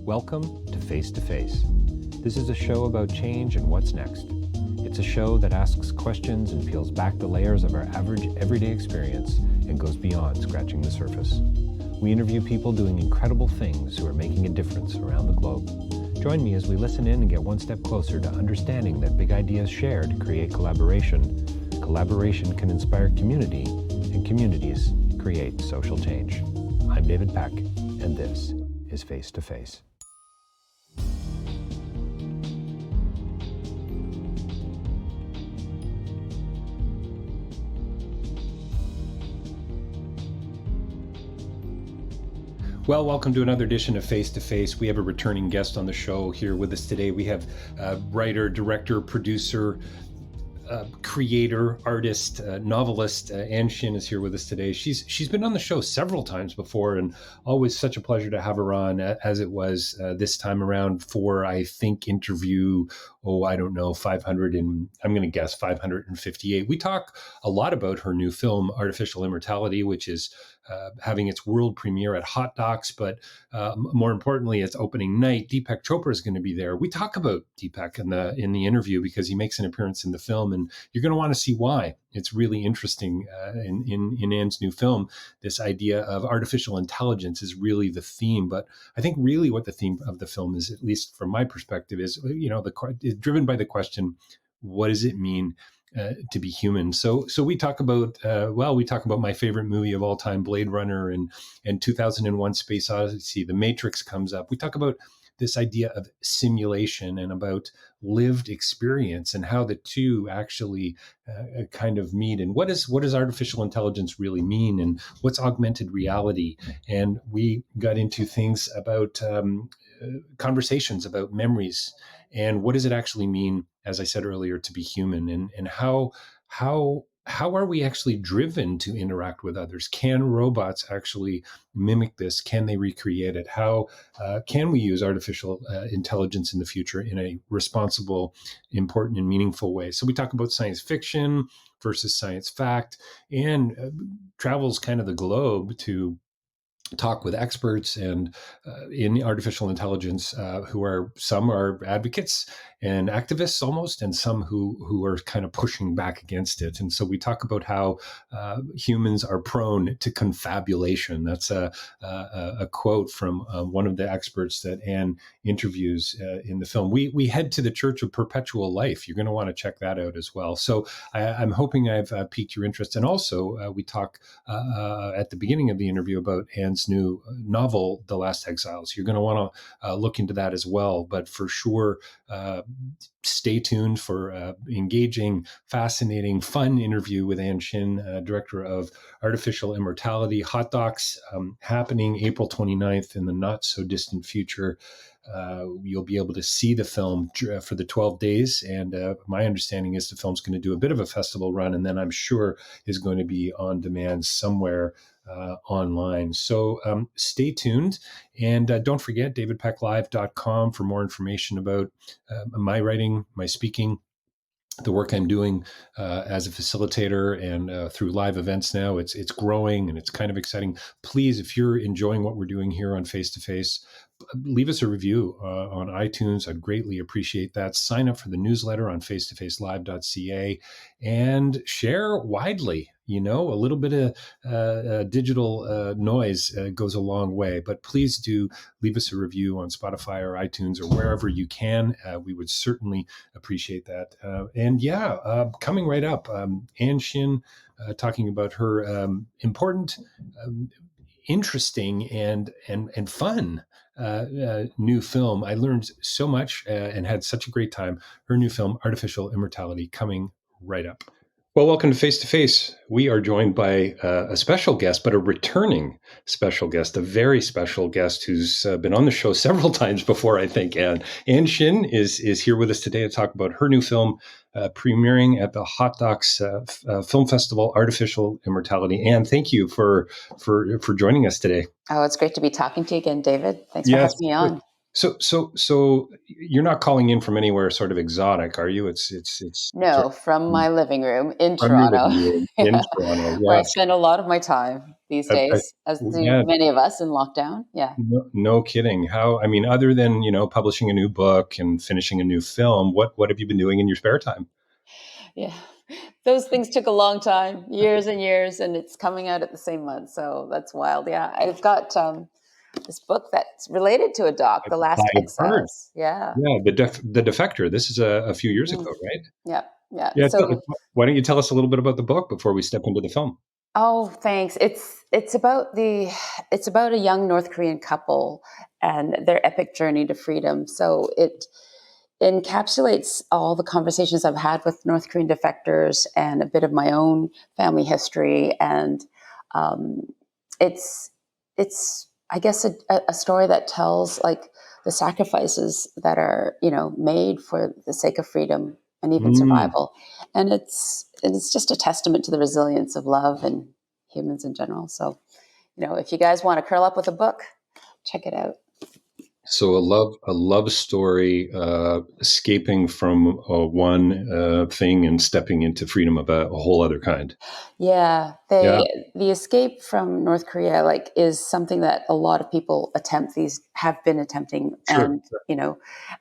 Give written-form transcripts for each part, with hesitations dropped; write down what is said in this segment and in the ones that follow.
Welcome to Face to Face. This is a show about change and what's next. It's a show that asks questions and peels back the layers of our average everyday experience and goes beyond scratching the surface. We interview people doing incredible things who are making a difference around the globe. Join me as we listen in and get one step closer to understanding that big ideas shared create collaboration. Collaboration can inspire community, and communities create social change. I'm David Peck, and this is Face to Face. Well, welcome to another edition of Face to Face. We have a returning guest on the show here with us today. We have writer, director, producer, creator, artist, novelist, Ann Shin is here with us today. She's been on the show several times before, and always such a pleasure to have her on, as it was this time around for, I think, interview, 500 and I'm going to guess 558. We talk a lot about her new film, Artificial Immortality, which is having its world premiere at Hot Docs, but more importantly, its opening night. Deepak Chopra is going to be there. We talk about Deepak in the interview because he makes an appearance in the film, and you're going to want to see why. It's really interesting in Ann's new film. This idea of artificial intelligence is really the theme, but I think really what the theme of the film is, at least from my perspective, is is driven by the question, what does it mean to be human? So we talk about my favorite movie of all time, Blade Runner, and 2001: Space Odyssey. The Matrix comes up. We talk about this idea of simulation and about lived experience and how the two actually kind of meet. And what does artificial intelligence really mean? And what's augmented reality? And we got into things about conversations about memories and what does it actually mean, as I said earlier, to be human, and how are we actually driven to interact with others? Can robots actually mimic this? Can they recreate it? How can we use artificial intelligence in the future in a responsible, important, and meaningful way? So we talk about science fiction versus science fact, and travels kind of the globe to talk with experts and in artificial intelligence some are advocates and activists almost, and some who are kind of pushing back against it. And so we talk about how humans are prone to confabulation. That's a quote from one of the experts that Anne interviews in the film. We head to the Church of Perpetual Life. You're going to want to check that out as well. So I'm hoping I've piqued your interest. And also we talk at the beginning of the interview about Anne's new novel, The Last Exiles. You're going to want to look into that as well. But for sure, stay tuned for engaging, fascinating, fun interview with Ann Shin, director of Artificial Immortality. Hot Docs happening April 29th in the not so distant future. You'll be able to see the film for the 12 days. And my understanding is the film's going to do a bit of a festival run, and then I'm sure is going to be on demand somewhere online. So stay tuned. And don't forget, davidpecklive.com for more information about my writing, my speaking, the work I'm doing as a facilitator and through live events now. It's growing and it's kind of exciting. Please, if you're enjoying what we're doing here on Face to Face, leave us a review on iTunes. I'd greatly appreciate that. Sign up for the newsletter on facetofacelive.ca and share widely. A little bit of digital noise goes a long way, but please do leave us a review on Spotify or iTunes or wherever you can. We would certainly appreciate that. Coming right up, Ann Shin talking about her important, interesting, and fun new film. I learned so much and had such a great time. Her new film, Artificial Immortality, coming right up. Well, welcome to Face to Face. We are joined by a special guest, but a returning special guest, a very special guest who's been on the show several times before, I think. And Ann Shin is here with us today to talk about her new film, premiering at the Hot Docs Film Festival, Artificial Immortality. Ann, thank you for joining us today. Oh, it's great to be talking to you again, David. Thanks for having me on. So you're not calling in from anywhere sort of exotic, are you? No, from my living room in Toronto, in Toronto, where I spend a lot of my time. these I, days, as do yeah, many of us in lockdown. Yeah. no kidding. How, I mean, other than, publishing a new book and finishing a new film, what have you been doing in your spare time? Yeah. Those things took a long time, years and years, and it's coming out at the same month. So that's wild. Yeah. I've got this book that's related to a doc, The Last I've heard. Exiles. Yeah. Yeah, the Defector. This is a few years Mm. ago, right? Yeah. Yeah. Yeah. So, Why don't you tell us a little bit about the book before we step into the film? oh, thanks. It's about a young North Korean couple and their epic journey to freedom. So it encapsulates all the conversations I've had with North Korean defectors and a bit of my own family history. And um, it's I guess a story that tells like the sacrifices that are made for the sake of freedom and even Mm. survival. And it's just a testament to the resilience of love and humans in general. So if you guys want to curl up with a book, check it out. So a love story, escaping from one thing and stepping into freedom of a whole other kind. Yeah, Yeah, the escape from North Korea is something that a lot of people have been attempting, sure. and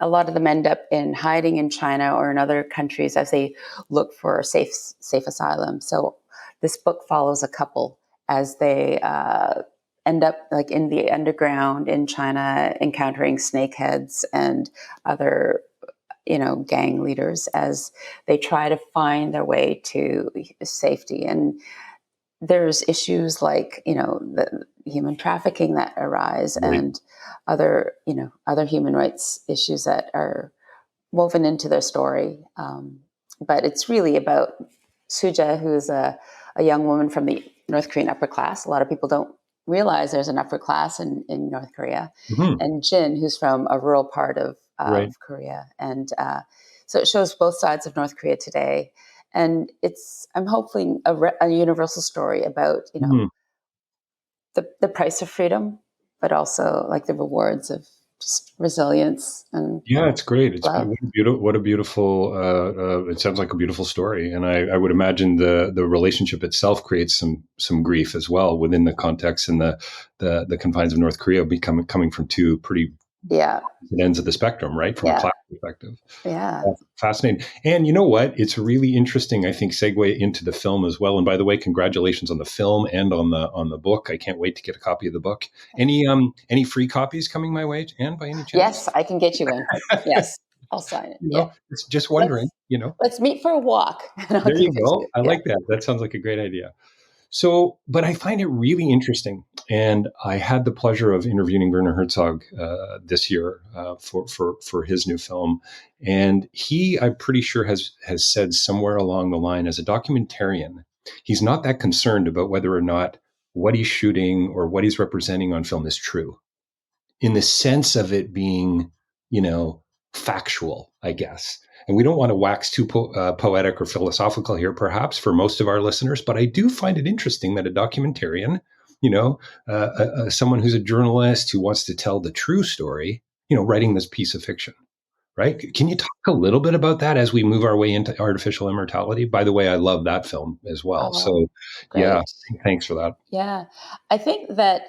a lot of them end up in hiding in China or in other countries as they look for a safe asylum. So this book follows a couple as they end up like in the underground in China, encountering snakeheads and other gang leaders as they try to find their way to safety. And there's issues like the human trafficking that arise, Right. and other human rights issues that are woven into their story. But it's really about Suja, who's a young woman from the North Korean upper class. A lot of people don't realize there's an upper class in North Korea, Mhm. and Jin, who's from a rural part Right. of Korea. And so it shows both sides of North Korea today. And I'm hoping a universal story about, Mhm. the price of freedom, but also like the rewards of just resilience and Yeah, it's great. love. What a beautiful. It sounds like a beautiful story, and I would imagine the relationship itself creates some grief as well within the context and the confines of North Korea, becoming coming from two pretty Yeah. ends of the spectrum, right? From a Yeah. class perspective. Yeah. Fascinating. And you know what? It's really interesting, I think, segue into the film as well. And by the way, congratulations on the film and on the book. I can't wait to get a copy of the book. Any free copies coming my way, Anne, by any chance? Yes, I can get you one. Yes, I'll sign it. Yeah. It's just wondering, Let's let's meet for a walk and I'll There give you it to go. you. I Yeah. like that. That sounds like a great idea. So, but I find it really interesting, and I had the pleasure of interviewing Werner Herzog this year for his new film, and he, I'm pretty sure, has said somewhere along the line, as a documentarian, he's not that concerned about whether or not what he's shooting or what he's representing on film is true, in the sense of it being, you know, factual, I guess. And we don't want to wax too poetic or philosophical here, perhaps, for most of our listeners, but I do find it interesting that a documentarian, someone who's a journalist who wants to tell the true story, writing this piece of fiction, right? Can you talk a little bit about that as we move our way into artificial immortality? By the way, I love that film as well. Oh, So, yeah, great. thanks for that. Yeah. I think that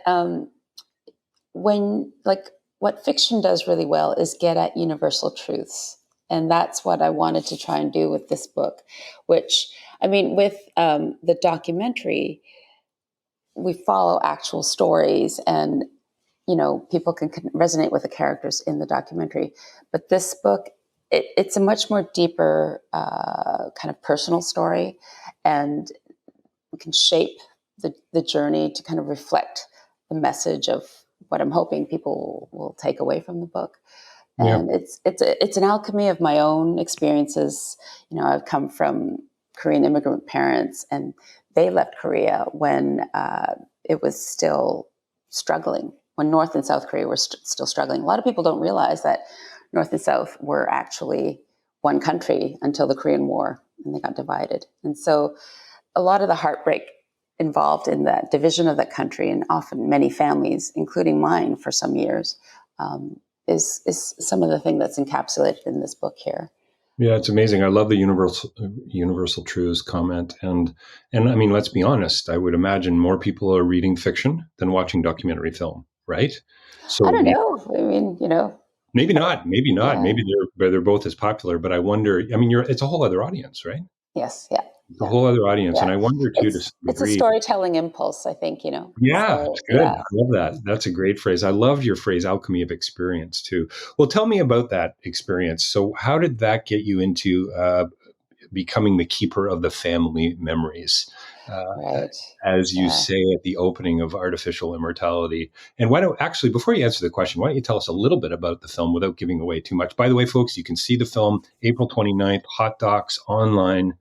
when like what fiction does really well is get at universal truths. And that's what I wanted to try and do with this book, which I mean, with the documentary, we follow actual stories, and people can resonate with the characters in the documentary. But this book, it's a much more deeper kind of personal story, and we can shape the journey to kind of reflect the message of what I'm hoping people will take away from the book. Yeah. And it's an alchemy of my own experiences. I've come from Korean immigrant parents, and they left Korea when it was still struggling. When North and South Korea were still struggling. A lot of people don't realize that North and South were actually one country until the Korean War, and they got divided. And so a lot of the heartbreak involved in that division of that country, and often many families, including mine for some years, is some of the thing that's encapsulated in this book here. Yeah, it's amazing. I love the universal truths comment, and I mean, let's be honest. I would imagine more people are reading fiction than watching documentary film, right? So I don't we know. I mean, maybe not, maybe not, yeah. maybe they're both as popular. But I wonder. I mean, it's a whole other audience, right? Yes. Yeah. It's a Yeah. whole other audience, and Yeah. I wonder too, to some It's a degree. storytelling impulse, I think, Yeah, it's So good. yeah. I love that. That's a great phrase. I loved your phrase, alchemy of experience, too. Well, tell me about that experience. So, how did that get you into becoming the keeper of the family memories, uh, Right. as you Yeah. say at the opening of Artificial Immortality? And why don't actually, before you answer the question, why don't you tell us a little bit about the film without giving away too much? By the way, folks, you can see the film April 29th, Hot Docs online.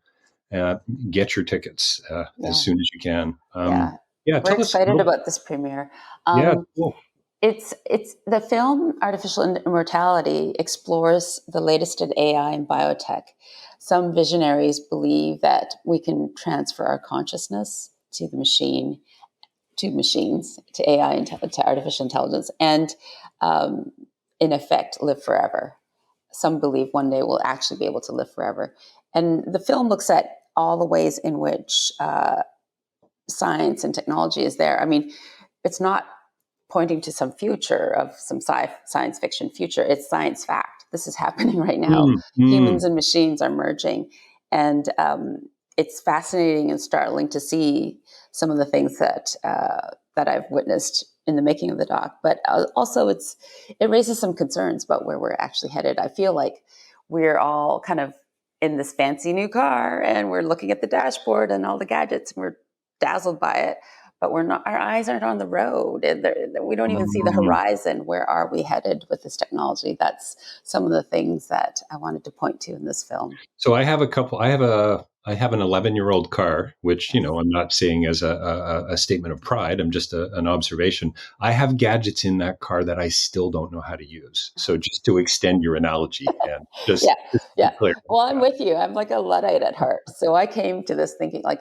Uh, get your tickets as Yeah. soon as you can. Yeah. Yeah, We're tell us a excited little. about this premiere. Yeah, Um, cool. it's the film Artificial Immortality explores the latest in AI and biotech. Some visionaries believe that we can transfer our consciousness to the machine, to machines, to AI, and to artificial intelligence, and um, in effect, live forever. Some believe one day we'll actually be able to live forever. And the film looks at all the ways in which science and technology is there. I mean, it's not pointing to some future of some science fiction future. It's science fact. This is happening right now. Mm, mm. Humans and machines are merging, and it's fascinating and startling to see some of the things that I've witnessed in the making of the doc. But also, it raises some concerns about where we're actually headed. I feel like we're all kind of in this fancy new car, and we're looking at the dashboard and all the gadgets, and we're dazzled by it, but we're not, our eyes aren't on the road, and we don't even see the Mm. horizon. Where are we headed with this technology? That's some of the things that I wanted to point to in this film. So I have a couple. I have an 11-year-old car, which Yes. I'm not saying as a statement of pride. I'm just an observation. I have gadgets in that car that I still don't know how to use. So just to extend your analogy, and Yeah, just to be yeah. clear. Well, I'm with you. I'm like a Luddite at heart. So I came to this thinking, like,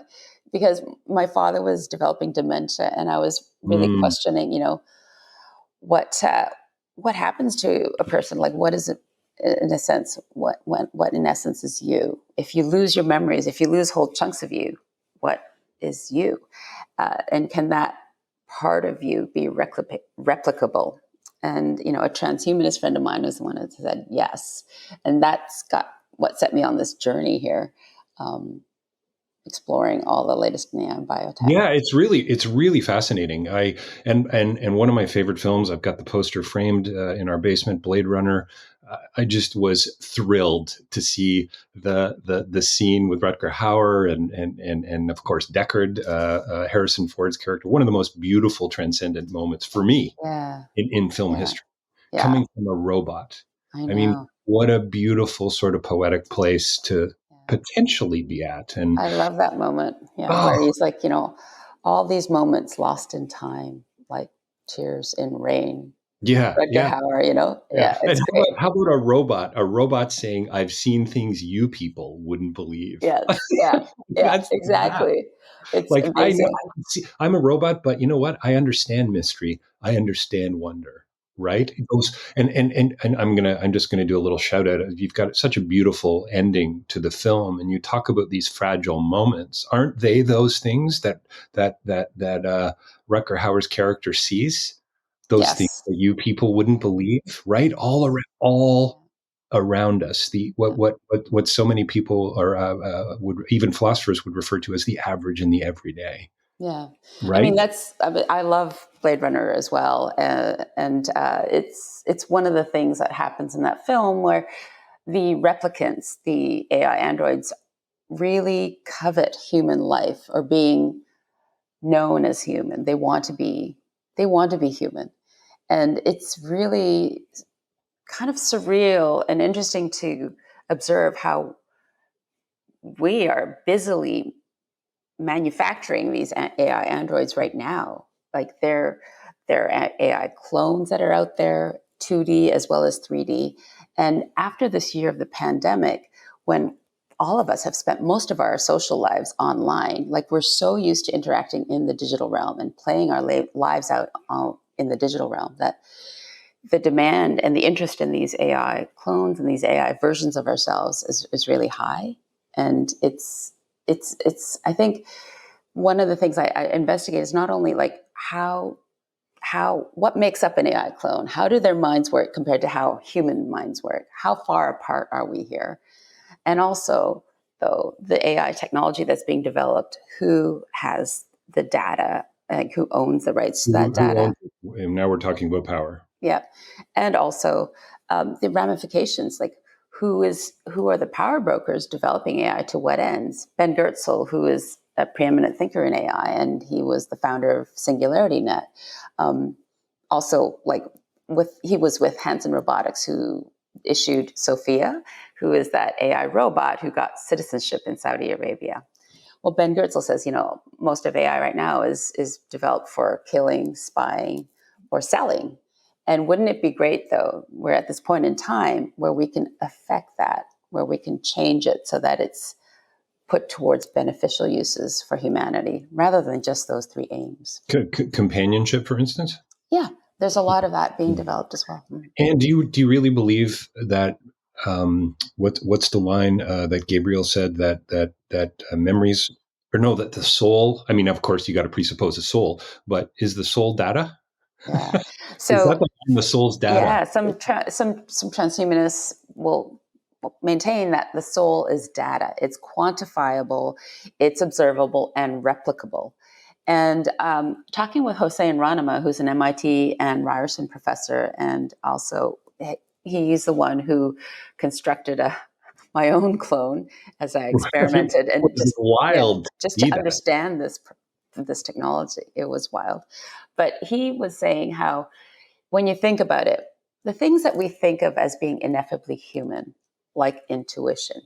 because my father was developing dementia, and I was really Mm, questioning, what uh, what happens to a person? Like, what is it? In a sense, what in essence is you? If you lose your memories, if you lose whole chunks of you, what is you? And can that part of you be replicable? And a transhumanist friend of mine was the one that said yes, and that's got what set me on this journey here, um, exploring all the latest in AI and biotech. yeah, it's really fascinating. And one of my favorite films. I've got the poster framed in our basement. Blade Runner. I just was thrilled to see the scene with Rutger Hauer and of course Deckard, Harrison Ford's character. One of the most beautiful transcendent moments for me Yeah, in film yeah, history, yeah. coming from a robot. I I mean, know. what a beautiful sort of poetic place to Yeah. potentially be at. And I love that moment. Yeah, oh where he's like, all these moments lost in time, like tears in rain. yeah, Rutger yeah. Hauer, Yeah. yeah, And it's great. how about a robot? A robot saying, "I've seen things you people wouldn't believe." Yes, yeah, yeah, That's that. exactly. It's Like I know amazing. see, I'm a robot, but you know what? I understand mystery. I understand wonder. Right? It goes and I'm just gonna do a little shout out. You've got such a beautiful ending to the film, and you talk about these fragile moments. Aren't they those things that Rutger Hauer's character sees? Those things Yes. that you people wouldn't believe, right? All around us. The what so many people or would even philosophers would refer to as the average and the everyday, Yeah. I mean, right? I love Blade Runner as well. And it's one of the things that happens in that film where the replicants, the AI androids, really covet human life or being known as human. They want to be human. And it's really kind of surreal and interesting to observe how we are busily manufacturing these AI androids right now. Like they're AI clones that are out there, 2D as well as 3D. And after this year of the pandemic, when all of us have spent most of our social lives online, like we're so used to interacting in the digital realm and playing our lives out in the digital realm that the demand and the interest in these AI clones and these AI versions of ourselves is really high. And I think one of the things I investigate is not only like what makes up an AI clone? How do their minds work compared to how human minds work? How far apart are we here? And also, though, the AI technology that's being developed, who has the data, like who owns the rights to that data? And now we're talking about power. Yeah, and also the ramifications, like who are the power brokers developing AI to what ends? Ben Goertzel, who is a preeminent thinker in AI, and he was the founder of SingularityNet. Also, he was with Hanson Robotics, who issued Sophia, who is that AI robot who got citizenship in Saudi Arabia. Well, Ben Goertzel says, most of AI right now is developed for killing, spying, or selling. And wouldn't it be great, though, we're at this point in time where we can affect that, where we can change it so that it's put towards beneficial uses for humanity rather than just those three aims. Companionship, for instance? Yeah, there's a lot of that being developed as well. And do you really believe that what's the line that Gabriel said that memories, or no, that the soul, I mean, of course you got to presuppose a soul, but is the soul data? Yeah. Is that So the soul's data? yeah, some transhumanists will maintain that the soul is data. It's quantifiable, it's observable, and replicable. And talking with Hossein Ranama, who's an MIT and Ryerson professor, and also he's the one who constructed my own clone as I experimented and Wild. just to understand this technology. It was wild. But he was saying how when you think about it, the things that we think of as being ineffably human, like intuition,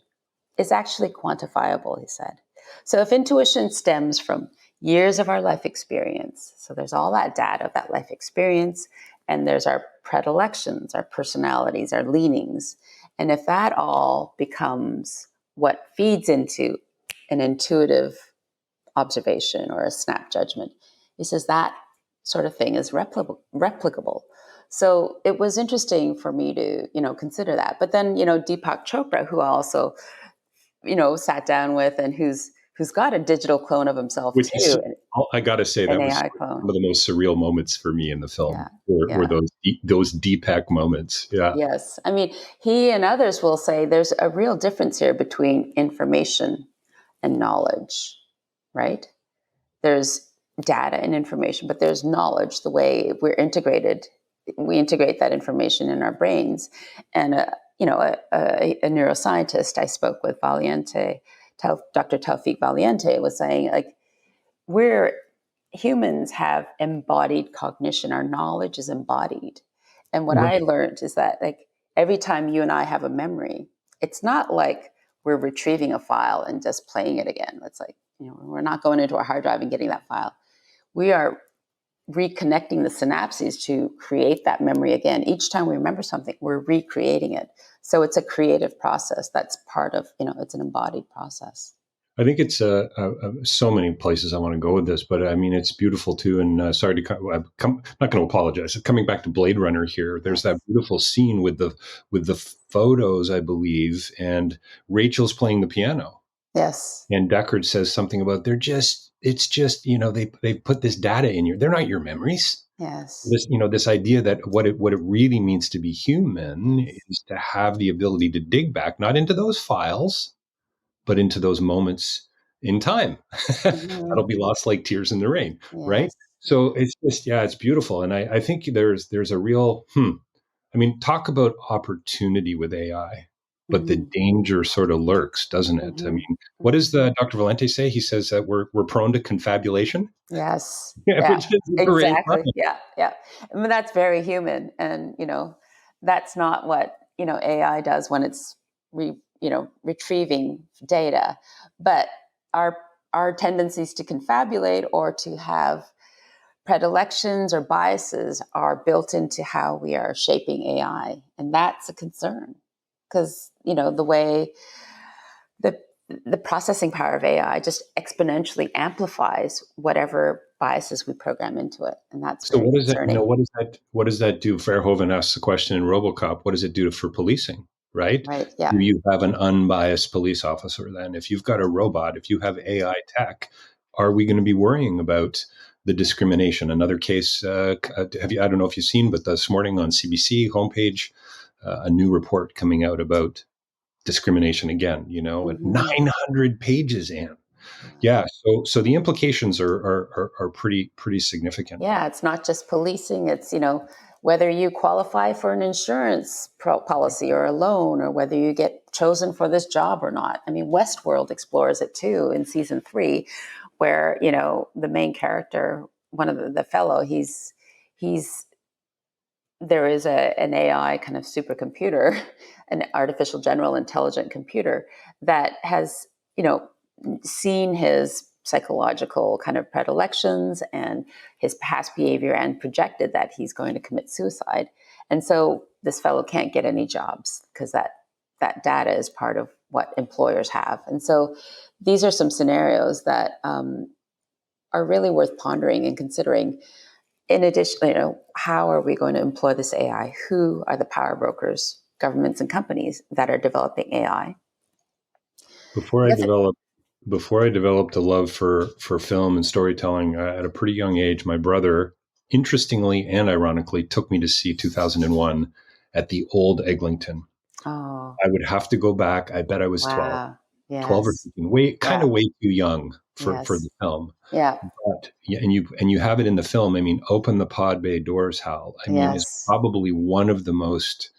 is actually quantifiable, he said. So if intuition stems from years of our life experience, so there's all that data of that life experience, and there's our predilections, our personalities, our leanings. And if that all becomes what feeds into an intuitive observation or a snap judgment, he says that sort of thing is replicable. So it was interesting for me to, consider that. But then, Deepak Chopra, who I also, sat down with and who's got a digital clone of himself Which too. is, I got to say, that was AI clone. one of the most surreal moments for me in the film. Yeah, were those Deepak moments. Yeah. Yes. I mean, he and others will say there's a real difference here between information and knowledge, right? There's data and information, but there's knowledge, the way we integrate that information in our brains. And, a neuroscientist I spoke with, Dr. Taufik Valiente, was saying, like, humans have embodied cognition. Our knowledge is embodied. And what I learned is that, like, every time you and I have a memory, it's not like we're retrieving a file and just playing it again. It's like, we're not going into our hard drive and getting that file. We are reconnecting the synapses to create that memory again. Each time we remember something, we're recreating it. So it's a creative process that's part of, it's an embodied process. I think it's so many places I want to go with this, but I mean, it's beautiful too. And sorry to I'm not going to apologize. Coming back to Blade Runner here, there's that beautiful scene with the photos, I believe, and Rachel's playing the piano. Yes. And Deckard says something about it's just, they put this data in you. They're not your memories. Yes. This idea that what it really means to be human is to have the ability to dig back, not into those files, but into those moments in time. That'll be lost like tears in the rain, right? So it's just, it's beautiful. And I think there's a real, I mean, talk about opportunity with AI, but the danger sort of lurks, doesn't it? I mean, what does Dr. Valente say? He says that we're prone to confabulation. Yes. Yeah, Yeah. which is a great Exactly. line. Yeah. Yeah. I mean, that's very human. And, that's not what, AI does when it's retrieving data. But our tendencies to confabulate or to have predilections or biases are built into how we are shaping AI. And that's a concern because, the way the processing power of AI just exponentially amplifies whatever biases we program into it. And that's So very what does that, concerning. what does that do? Verhoeven asks the question in RoboCop, what does it do for policing, right? Right. Yeah. Do you have an unbiased police officer then? If you've got a robot, if you have AI tech, are we going to be worrying about the discrimination? Another case, I don't know if you've seen, but this morning on CBC homepage, a new report coming out about discrimination again, at Hmm. 900 pages, Anne. Yeah. So the implications are pretty significant. Yeah, it's not just policing. It's, whether you qualify for an insurance policy or a loan, or whether you get chosen for this job or not. I mean, Westworld explores it too in season 3, where, the main character, one of the fellow, he's there is an AI kind of supercomputer, an artificial general intelligent computer that has, seen his psychological kind of predilections and his past behavior and projected that he's going to commit suicide. And so this fellow can't get any jobs because that data is part of what employers have. And so these are some scenarios that are really worth pondering and considering. In addition, how are we going to employ this AI? Who are the power brokers, governments and companies that are developing AI? Before I The other, developed before I developed a love for film and storytelling at a pretty young age, my brother, interestingly and ironically, took me to see 2001 at the old Eglinton. oh, I would have to go back. I bet I was 12, wow. 12 or Yes. 15, way too young for Yes. the film. Yeah. But yeah, and you have it in the film. I mean, Open the Pod Bay Doors, Hal. I mean, is Yes. probably one of the most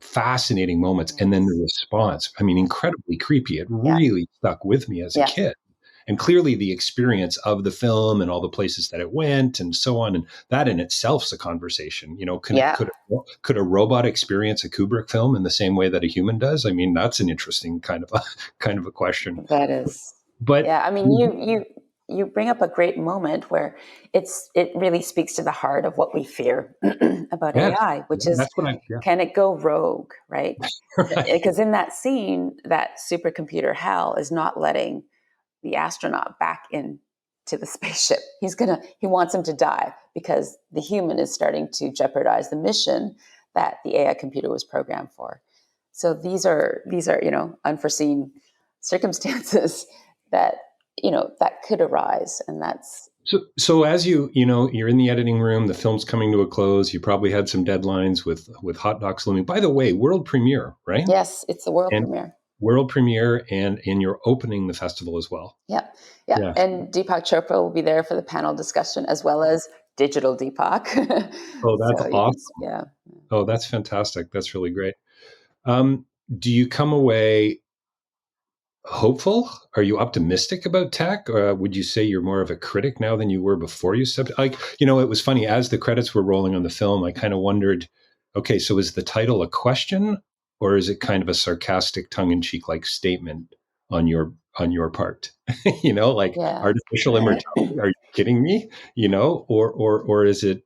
fascinating moments. And then the Yes. response, I mean, incredibly creepy. It Yeah. really stuck with me as a Yeah. kid. And clearly the experience of the film and all the places that it went and so on. And that in itself is a conversation. Yeah. Could a robot experience a Kubrick film in the same way that a human does? I mean, that's an interesting kind of a question. That is. But Yeah. I mean, you bring up a great moment where it really speaks to the heart of what we fear about yes, AI, which yeah, is, that's what I, yeah, can it go rogue, right? right. Because in that scene, that supercomputer Hal is not letting the astronaut back in to the spaceship. He wants him to die because the human is starting to jeopardize the mission that the AI computer was programmed for. So these are unforeseen circumstances that that could arise, and that's So as you're in the editing room, the film's coming to a close. You probably had some deadlines with Hot Docs looming. By the way, world premiere, right? yes, it's the world And premiere. world premiere, and you're opening the festival as well. Yeah, yeah, Yes. and Deepak Chopra will be there for the panel discussion as well as digital Deepak. Oh, that's So you can, awesome. yeah. Oh, that's fantastic. That's really great. Do you come away hopeful? Are you optimistic about tech? Or would you say you're more of a critic now than you were before you stepped? It was funny as the credits were rolling on the film. I kind of wondered, okay, so is the title a question, or is it kind of a sarcastic, tongue-in-cheek like statement on your part? Like Yeah. artificial immortality. Are you kidding me? Or is it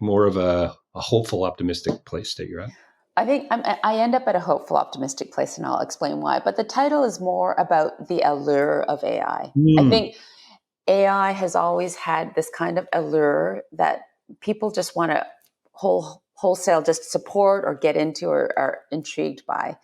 more of a hopeful, optimistic place that you're at? I think I end up at a hopeful, optimistic place, and I'll explain why. But the title is more about the allure of AI. I Mm, think AI has always had this kind of allure that people just want to wholesale just support or get into or are intrigued by.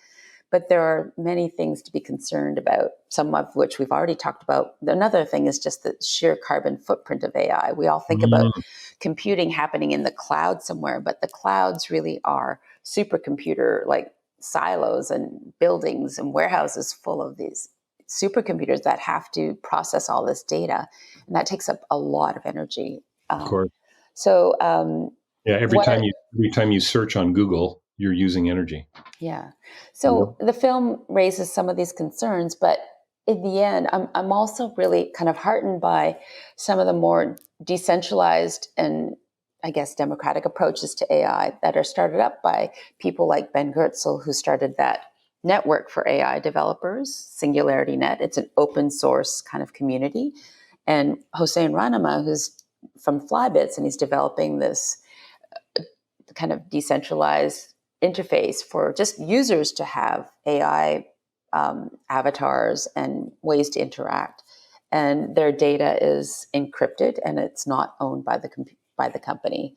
But there are many things to be concerned about, some of which we've already talked about. Another thing is just the sheer carbon footprint of AI. We all think about mm, computing happening in the cloud somewhere, but the clouds really are supercomputer like silos and buildings and warehouses full of these supercomputers that have to process all this data. And that takes up a lot of energy. of course. So, Yeah, every what time you search on Google, you're using energy. Yeah. Yep. So the film raises some of these concerns, but in the end, I'm also really kind of heartened by some of the more decentralized and I guess democratic approaches to AI that are started up by people like Ben Goertzel, who started that network for AI developers, Singularity Net. It's an open source kind of community. And Hossein Ranama, who's from Flybits, and he's developing this kind of decentralized interface for just users to have AI avatars and ways to interact. and their data is encrypted and it's not owned by the company.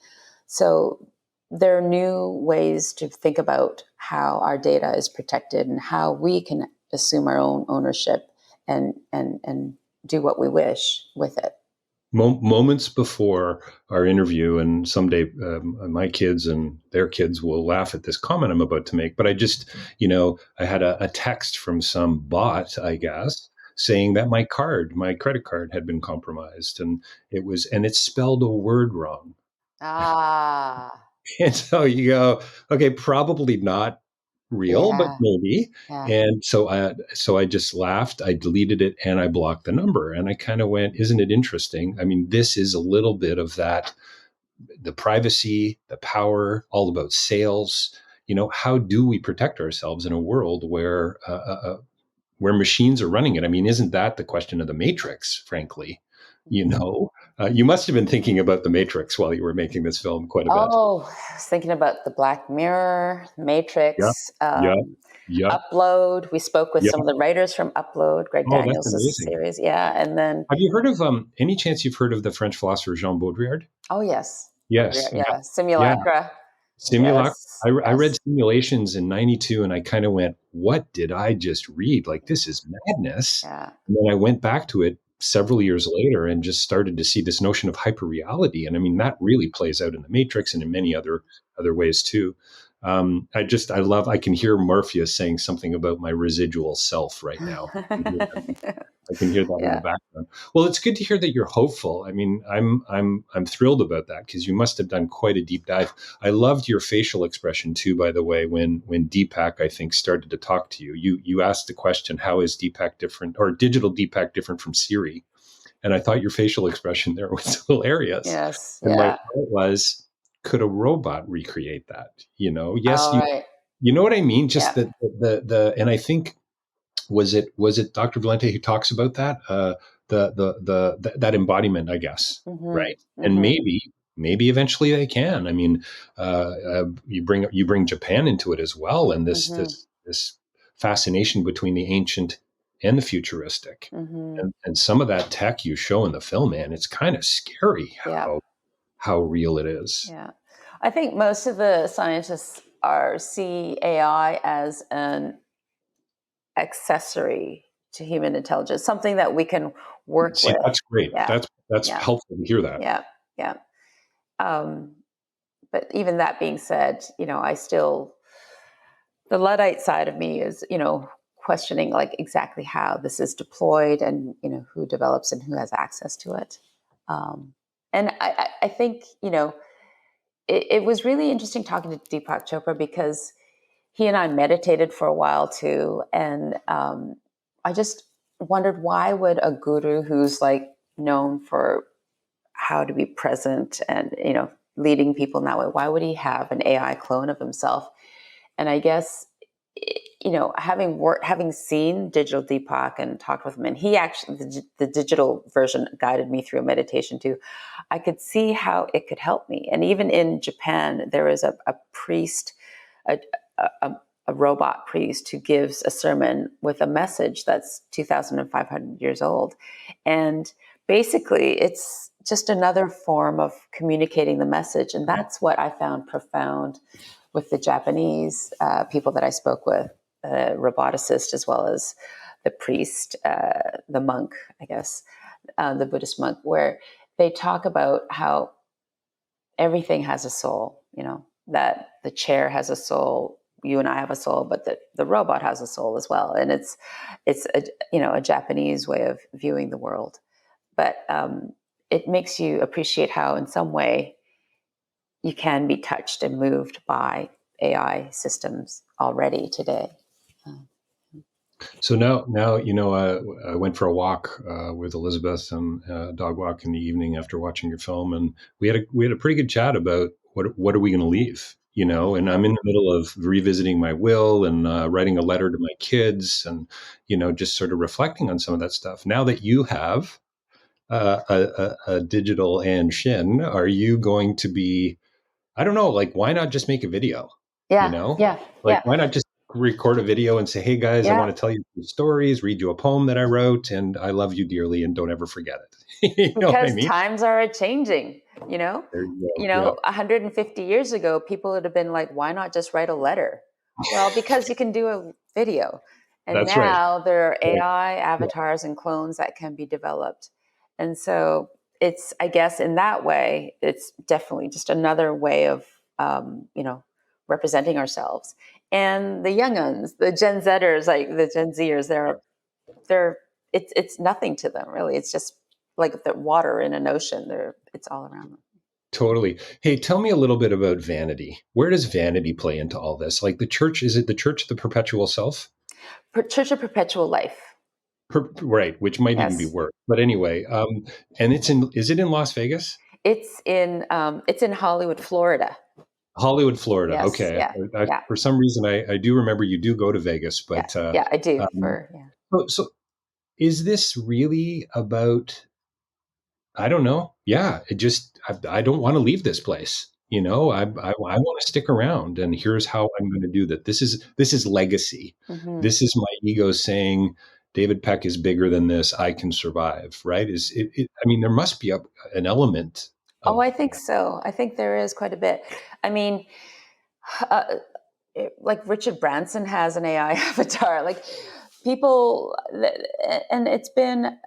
So there are new ways to think about how our data is protected and how we can assume our own ownership and do what we wish with it. Moments before our interview, and someday my kids and their kids will laugh at this comment I'm about to make, but I had a text from some bot, I guess, saying that my credit card had been compromised, and it spelled a word wrong. Ah, And so you go, okay, probably not real, but yeah, maybe. yeah. And so I just laughed. I deleted it and I blocked the number. And I kind of went, isn't it interesting? I mean, this is a little bit of that, the privacy, the power, all about sales. How do we protect ourselves in a world where machines are running it? I mean, isn't that the question of the Matrix, frankly? You must have been thinking about the Matrix while you were making this film quite a bit. Oh, I was thinking about the Black Mirror, Yeah, Matrix, yeah, yeah, Upload. We spoke with yeah. some of the writers from Upload, Greg Oh, that's Daniels' amazing. series. Yeah. And then, Have you heard of any chance you've heard of the French philosopher Jean Baudrillard? oh, yes. Yes. Baudrillard, Yeah. yeah. Yeah. Simulacra. Simulacra. Yes. I read Yes. Simulations in 92 and I kind of went, what did I just read? Like, this is madness. Yeah. And then I went back to it several years later and just started to see this notion of hyperreality. And I mean, that really plays out in the Matrix and in many other ways too. I can hear Morpheus saying something about my residual self right now. I can hear that in the Yeah. background. Well, it's good to hear that you're hopeful. I mean, I'm thrilled about that because you must have done quite a deep dive. I loved your facial expression too, by the way, when Deepak, I think, started to talk to you. You asked the question, how is Deepak different, or digital Deepak different from Siri? And I thought your facial expression there was hilarious. Yes. And my Yeah. thought was, could a robot recreate that? Yes, All right. you know what I mean? Just Yeah. and I think was it Dr. Valente who talks about that that embodiment, I guess, right? Mm-hmm. And Mm-hmm. maybe eventually they can. I mean, you bring Japan into it as well, and this Mm-hmm. this this fascination between the ancient and the futuristic, Mm-hmm. and some of that tech you show in the film, man, it's kind of scary Yeah. how real it is. Yeah. I think most of the scientists see AI as an accessory to human intelligence, something that we can work See, with. that's great. Yeah. That's Yeah. helpful to hear that. Yeah. Yeah. Um, but even that being said, the Luddite side of me is, questioning like exactly how this is deployed and, who develops and who has access to it. Um, and I think, it was really interesting talking to Deepak Chopra because he and I meditated for a while too. And I just wondered, why would a guru who's like known for how to be present and, leading people in that way, why would he have an AI clone of himself? And I guess, having seen Digital Deepak and talked with him, and he actually, the digital version guided me through a meditation too. I could see how it could help me. And even in Japan, there is a priest, a, a, a robot priest who gives a sermon with a message that's 2,500 years old. And basically, it's just another form of communicating the message. And that's what I found profound with the Japanese people that I spoke with, the roboticist as well as the priest, the monk, I guess, the Buddhist monk, where they talk about how everything has a soul, that the chair has a soul, you and I have a soul, but the robot has a soul as well. And it's a Japanese way of viewing the world. But it makes you appreciate how in some way you can be touched and moved by AI systems already today. So now I went for a walk with Elizabeth and dog walk in the evening after watching your film, and we had a pretty good chat about what are we going to leave, And I'm in the middle of revisiting my will and writing a letter to my kids, and just sort of reflecting on some of that stuff. Now that you have a digital and Shin, are you going to be? I don't know, like why not just make a video? You Yeah, know, yeah, like yeah. why not just record a video and say, hey guys, I Yeah, want to tell you some stories, read you a poem that I wrote, and I love you dearly and don't ever forget it. You know what I because mean? times are changing, you know? There you go. Yeah, 150 years ago, people would have been like, why not just write a letter? Well, because you can do a video. And that's right. now there are Right. AI Yeah, avatars and clones that can be developed. And so it's, I guess, in that way, it's definitely just another way of, representing ourselves. And the young uns, the Gen Zers, like the Gen Zers, they're it's nothing to them really. It's just like the water in an ocean. It's all around them. totally. Hey, tell me a little bit about vanity. Where does vanity play into all this? Like the church, is it the church of the perpetual self? Church of Perpetual Life. Right, which might even be Yes, worse. But anyway, and is it in Las Vegas? it's in Hollywood, Florida. Hollywood, Florida. Yes, Okay. yeah, yeah, For some reason, I do remember you do go to Vegas, yeah, but yeah. I do um, for yeah. so is this really about, I don't know. Yeah, I don't want to leave this place. You know, I want to stick around, and here's how I'm going to do that. This is legacy. Hmm. This is my ego saying, David Peck is bigger than this. I can survive. Right? I mean, there must be an element Oh, of I think so. I think there is quite a bit. I mean, uh, like Richard Branson has an AI avatar. Like people, and it's been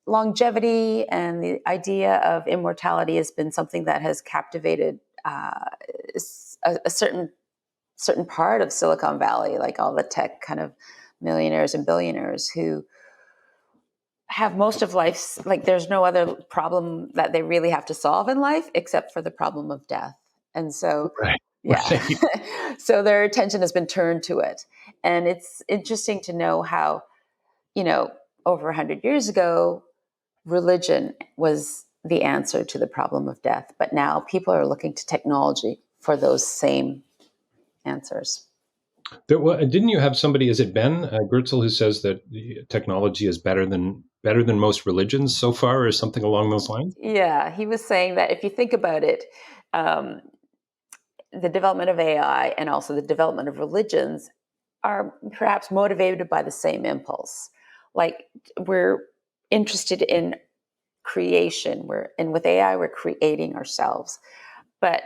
longevity and the idea of immortality has been something that has captivated a certain part of Silicon Valley, like all the tech kind of millionaires and billionaires who have most of life's like there's no other problem that they really have to solve in life except for the problem of death. And so right, yeah. right. So their attention has been turned to it. And it's interesting to know how, you know, over 100 years ago, religion was the answer to the problem of death. But now people are looking to technology for those same answers. Didn't you have somebody? Is it Ben Gertzel who says that the technology is better than most religions so far, or something along those lines? Yeah, he was saying that if you think about it, um, the development of AI and also the development of religions are perhaps motivated by the same impulse. Like we're interested in creation. And with AI, we're creating ourselves. But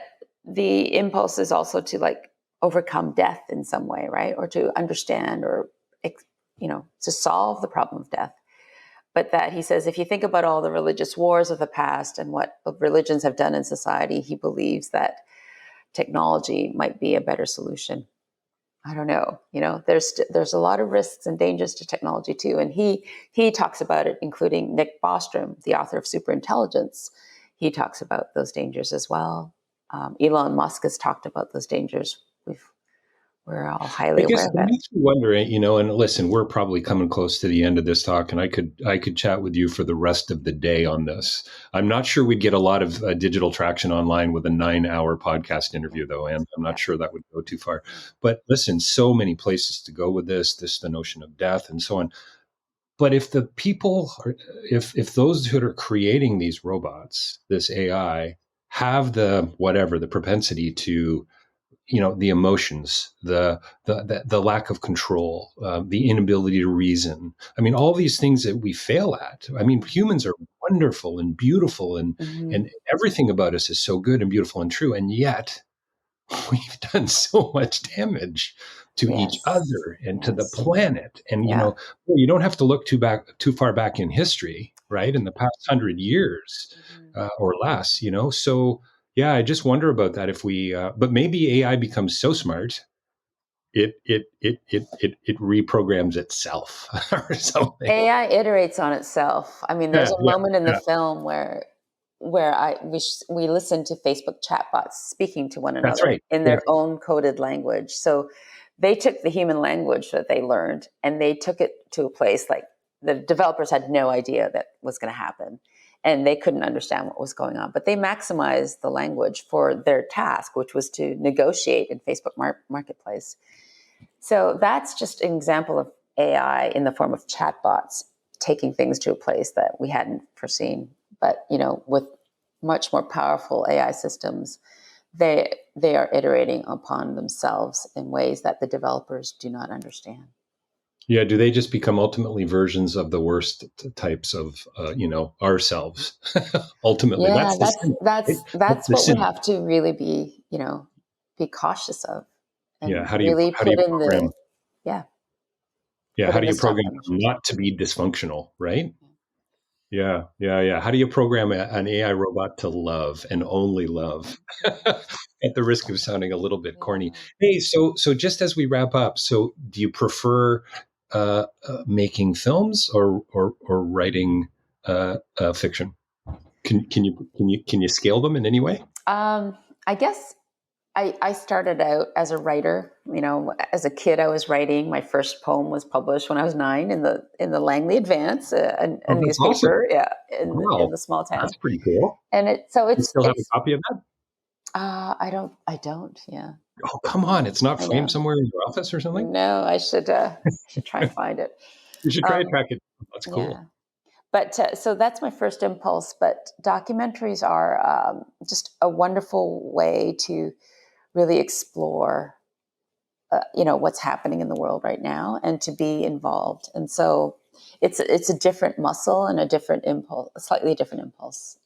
the impulse is also to like overcome death in some way, right? Or to understand or to solve the problem of death. But that he says, if you think about all the religious wars of the past and what religions have done in society, he believes that technology might be a better solution. I don't know. There's a lot of risks and dangers to technology too, and he talks about it, including Nick Bostrom, the author of Superintelligence. He talks about those dangers as well. Elon Musk has talked about those dangers. We're all highly I aware guess of it it. makes me wonder, and listen, we're probably coming close to the end of this talk, and I could chat with you for the rest of the day on this. I'm not sure we'd get a lot of digital traction online with a 9-hour podcast interview, though, and I'm not Yeah. sure that would go too far. But listen, so many places to go with this, the notion of death, and so on. But if the people, if those who are creating these robots, this AI, have the propensity to, the emotions, the lack of control, the inability to reason. I mean, all these things that we fail at. I mean, humans are wonderful and beautiful, and Mm-hmm. and everything about us is so good and beautiful and true, and yet we've done so much damage to each Yes. other and to the Yes. planet. And Yeah. you don't have to look too far back in history, right? In the past 100 years Mm-hmm. or less, So yeah, I just wonder about that. If we, but maybe AI becomes so smart, it reprograms itself or something. AI iterates on itself. I mean, there's Yeah, a yeah, moment in the yeah. film we listen to Facebook chatbots speaking to one That's another right. in Yes, their own coded language. So they took the human language that they learned and they took it to a place like the developers had no idea that was going to happen and they couldn't understand what was going on. But they maximized the language for their task, which was to negotiate in Facebook marketplace. So that's just an example of AI in the form of chatbots taking things to a place that we hadn't foreseen. But with much more powerful AI systems, they are iterating upon themselves in ways that the developers do not understand. Yeah. Do they just become ultimately versions of the worst types of, ourselves? Ultimately, Yeah, that's the sin. Right? That's that's the what we sin. have to really be cautious of, Yeah. and really How do you put in program? the yeah Yeah. put How in do the you stock program them images. not to be dysfunctional? Right. Yeah. Yeah. Yeah. How do you program an AI robot to love and only love? At the risk of sounding a little bit corny. Yeah. Hey, so just as we wrap up, so do you prefer making films or writing fiction? Can you scale them in any way? I guess I started out as a writer. As a kid, I was writing. My first poem was published when I was 9 in the Langley Advance, a Oh, that's awesome! newspaper, yeah, in Wow, the small that's town. pretty cool. And You still have a it's copy of that? I don't, yeah, Oh, come on! no, It's not I framed know. somewhere in your office or something. No, I should try and find it. You should try to Um, track it. That's yeah, cool. but so that's my first impulse. But documentaries are just a wonderful way to really explore what's happening in the world right now and to be involved. And so it's a different muscle and a different impulse, a slightly different impulse.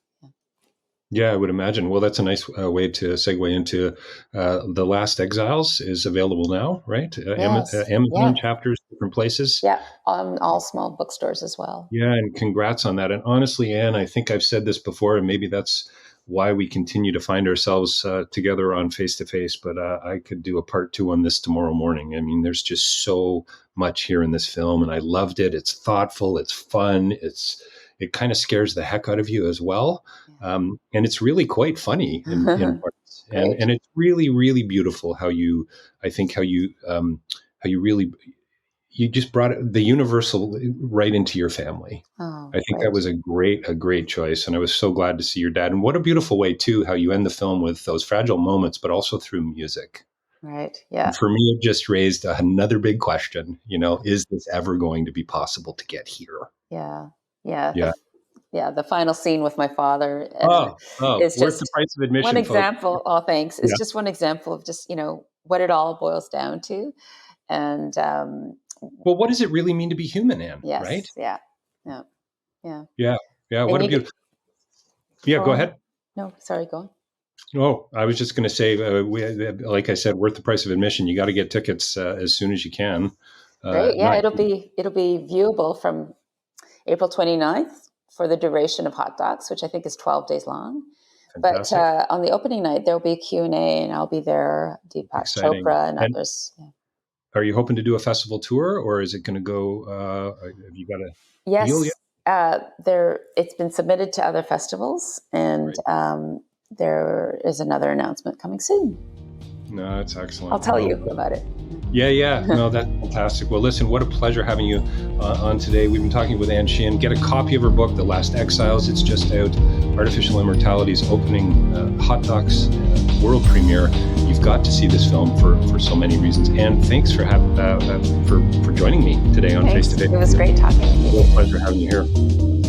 Yeah, I would imagine. Well, that's a nice way to segue into The Last Exiles is available now, right? Yes, Amazon yeah, chapters, different places. yeah, on all small bookstores as well. Yeah, and congrats on that. And honestly, Anne, I think I've said this before, and maybe that's why we continue to find ourselves together on Face to Face. But I could do a part 2 on this tomorrow morning. I mean, there's just so much here in this film, and I loved it. It's thoughtful, it's fun, it kind of scares the heck out of you as well, and it's really quite funny in Yeah. parts, and Great. and it's really really beautiful how you, I think how you really you just brought the universal right into your family. Oh, I think that great. was a great choice, and I was so glad to see your dad. And what a beautiful way too, how you end the film with those fragile moments, but also through music. Right. And Yeah. for me, it just raised another big question. Is this ever going to be possible to get here? Yeah. Yeah. Yeah. The final scene with my father Oh, is worth the just price of one admission, folks. example. Oh, thanks. It's Yeah, just one example of just, what it all boils down to. And well, what does it really mean to be human, Anne? Right? yes. Yeah. Yeah. Yeah. Yeah, yeah. What And a you beautiful. get, Yeah, go go on. ahead. No, sorry, go on. Oh, I was just going to say, like I said, worth the price of admission. You got to get tickets as soon as you can. Great. Yeah. Not It'll be viewable from April 29th for the duration of Hot Docs, which I think is 12 days long. But fantastic, on the opening night, there'll be a Q&A, and I'll be there, Deepak exciting. Chopra and And others. Yeah. are you hoping to do a festival tour, or is it going to go? Have you got a deal yet? Yes, it's been submitted to other festivals, and Right. there is another announcement coming soon. No, that's I'll excellent. tell Well, you about it. yeah, yeah. No, that's fantastic. Well, listen, what a pleasure having you on today. We've been talking with Anne Shin. Get a copy of her book, The Last Exiles. It's just out. Artificial Immortality's opening Hot Docs world premiere. You've got to see this film for so many reasons. And thanks for for joining me today on Face Thanks. to Face. It was great talking with you. Real pleasure having you here.